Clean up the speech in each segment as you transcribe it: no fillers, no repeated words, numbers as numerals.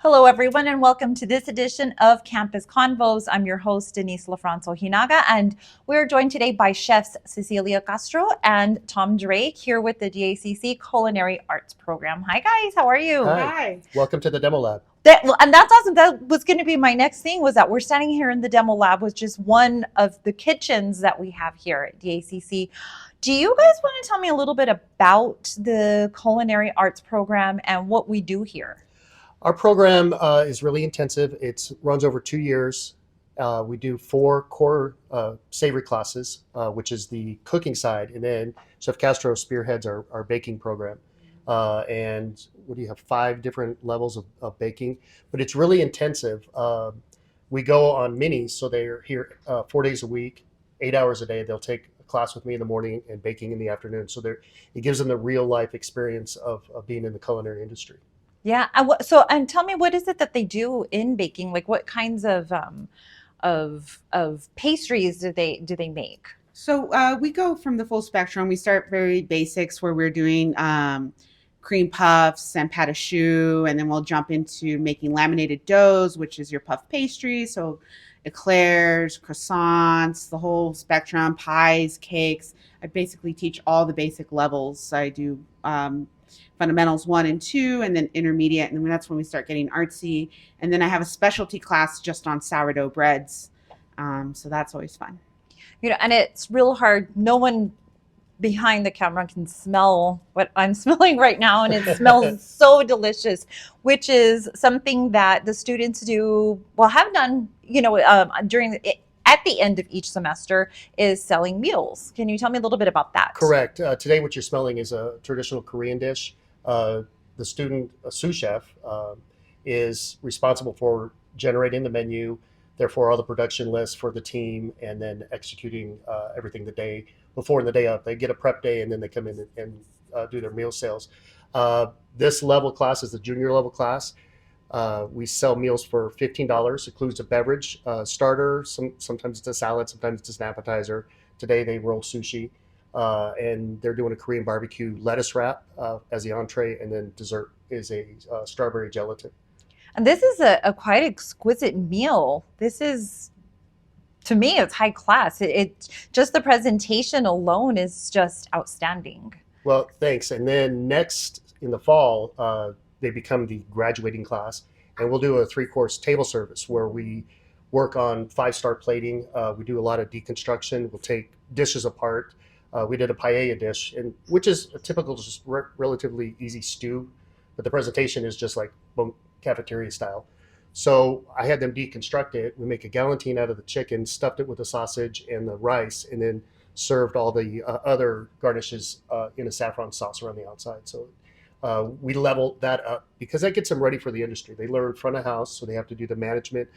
Hello, everyone, and welcome to this edition of Campus Convos. I'm your host, Denise Lafranzo Hinaga, and we're joined today by chefs Cecilia Castro and Tom Drake here with the DACC Culinary Arts Program. Hi, guys. How are you? Hi. Welcome to the demo lab. And that's awesome. That was going to be my next thing, was that we're standing here in the demo lab with just one of the kitchens that we have here at DACC. Do you guys want to tell me a little bit about the Culinary Arts Program and what we do here? Our program is really intensive. It runs over 2 years. We do 4 core savory classes, which is the cooking side, and then Chef Castro spearheads our baking program. And what do you have? 5 different levels of baking, but it's really intensive. We go on minis, so they're here 4 days a week, 8 hours a day. They'll take a class with me in the morning and baking in the afternoon. So it gives them the real life experience of being in the culinary industry. Yeah. And tell me, what is it that they do in baking? Like, what kinds of pastries do they make? So we go from the full spectrum. We start very basics where we're doing cream puffs and pâte à choux, and then we'll jump into making laminated doughs, which is your puff pastry. So eclairs, croissants, the whole spectrum, pies, cakes. I basically teach all the basic levels. I do fundamentals 1 and 2, and then intermediate, and then that's when we start getting artsy. And then I have a specialty class just on sourdough breads. So that's always fun. And it's real hard. No one behind the camera can smell what I'm smelling right now, and it smells so delicious, which is something that the students have done, at the end of each semester, is selling meals. Can you tell me a little bit about that? Correct. Today what you're smelling is a traditional Korean dish. The student, a sous chef, is responsible for generating the menu, therefore all the production lists for the team, and then executing everything the day before and the day of. They get a prep day, and then they come in and do their meal sales. This level class is the junior level class. We sell meals for $15, includes a beverage, starter, sometimes it's a salad, sometimes it's an appetizer. Today they roll sushi, and they're doing a Korean barbecue lettuce wrap as the entree, and then dessert is a strawberry gelatin. And this is a quite exquisite meal. This is, to me, it's high class. It just the presentation alone is just outstanding. Well, thanks. And then next in the fall, they become the graduating class, and we'll do a 3-course table service where we work on 5-star plating. We do a lot of deconstruction. We'll take dishes apart. We did a paella dish, which is a typical, just relatively easy stew, but the presentation is just like cafeteria style. So I had them deconstruct it. We make a galantine out of the chicken, stuffed it with the sausage and the rice, and then served all the other garnishes in a saffron sauce around the outside. So we level that up because that gets them ready for the industry. They learn front of house, so they have to do the management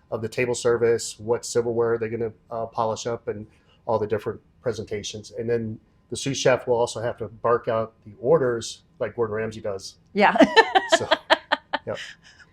of the table service, what silverware they're going to polish up, and all the different presentations. And then the sous chef will also have to bark out the orders like Gordon Ramsay does. Yeah. So, yeah.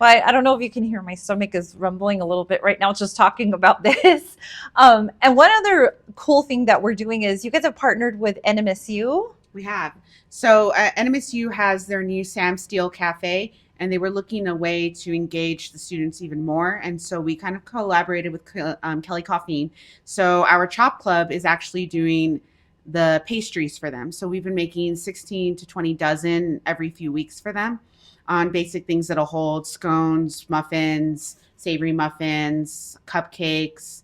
Well, I don't know if you can hear, my stomach is rumbling a little bit right now just talking about this. And one other cool thing that we're doing is you guys have partnered with NMSU. We have. So NMSU has their new Sam Steele Cafe, and they were looking a way to engage the students even more. And so we kind of collaborated with Kelly Coffeen. So our Chop Club is actually doing the pastries for them. So we've been making 16 to 20 dozen every few weeks for them on basic things that'll hold scones, muffins, savory muffins, cupcakes,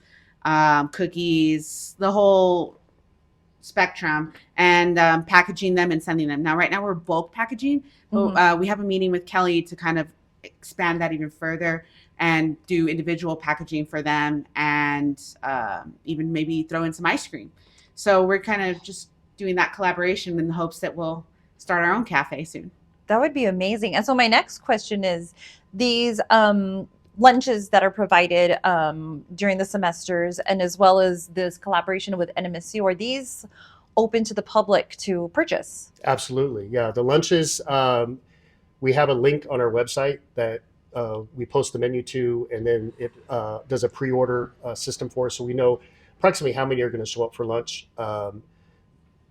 cookies, the whole spectrum, and packaging them and sending them. Now, right now we're bulk packaging. But, we have a meeting with Kelly to kind of expand that even further and do individual packaging for them, and even maybe throw in some ice cream. So we're kind of just doing that collaboration in the hopes that we'll start our own cafe soon. That would be amazing. And so my next question is, these lunches that are provided during the semesters, and as well as this collaboration with NMSU, are these open to the public to purchase? Absolutely. Yeah. The lunches, we have a link on our website that we post the menu to, and then it does a pre-order system for us. So we know approximately how many are going to show up for lunch.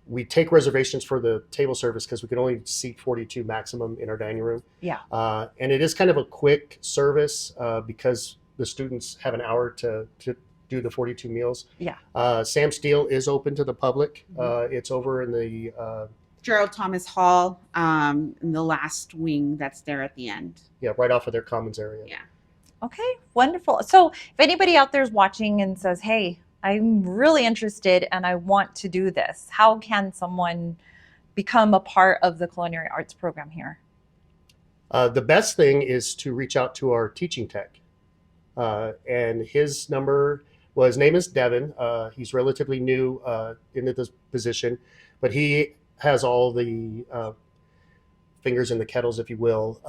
we take reservations for the table service because we can only seat 42 maximum in our dining room. Yeah. And it is kind of a quick service because the students have an hour to do the 42 meals. Yeah. Sam Steele is open to the public. It's over in the Gerald Thomas Hall, in the last wing that's there at the end. right off of their commons area. Yeah. Okay, wonderful. So if anybody out there is watching and says, hey, I'm really interested and I want to do this, how can someone become a part of the culinary arts program here? The best thing is to reach out to our teaching tech. And his name is Devin. He's relatively new into this position, but he has all the fingers in the kettles, if you will,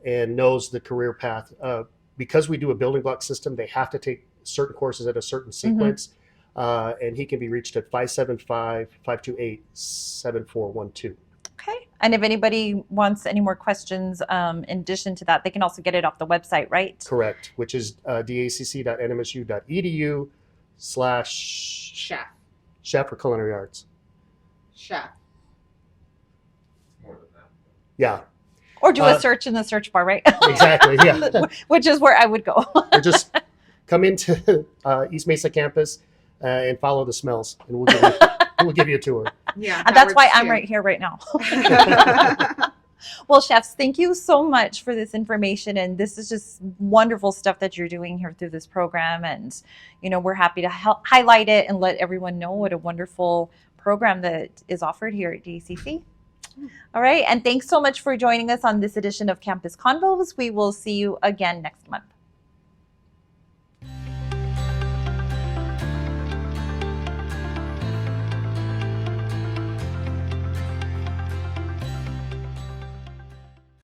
and knows the career path. Because we do a building block system, they have to take certain courses at a certain sequence, and he can be reached at 575-528-7412. Okay. And if anybody wants any more questions in addition to that, they can also get it off the website, right? Correct, which is dacc.nmsu.edu/chef for culinary arts. Chef. Yeah. Or do a search in the search bar, right? Exactly, yeah. Which is where I would go. Or just come into East Mesa campus and follow the smells, and we'll give you a tour. Yeah. And that's why I'm right here right now. Well, chefs, thank you so much for this information. And this is just wonderful stuff that you're doing here through this program. And, we're happy to highlight it and let everyone know what a wonderful program that is offered here at DACC. All right. And thanks so much for joining us on this edition of Campus Convos. We will see you again next month.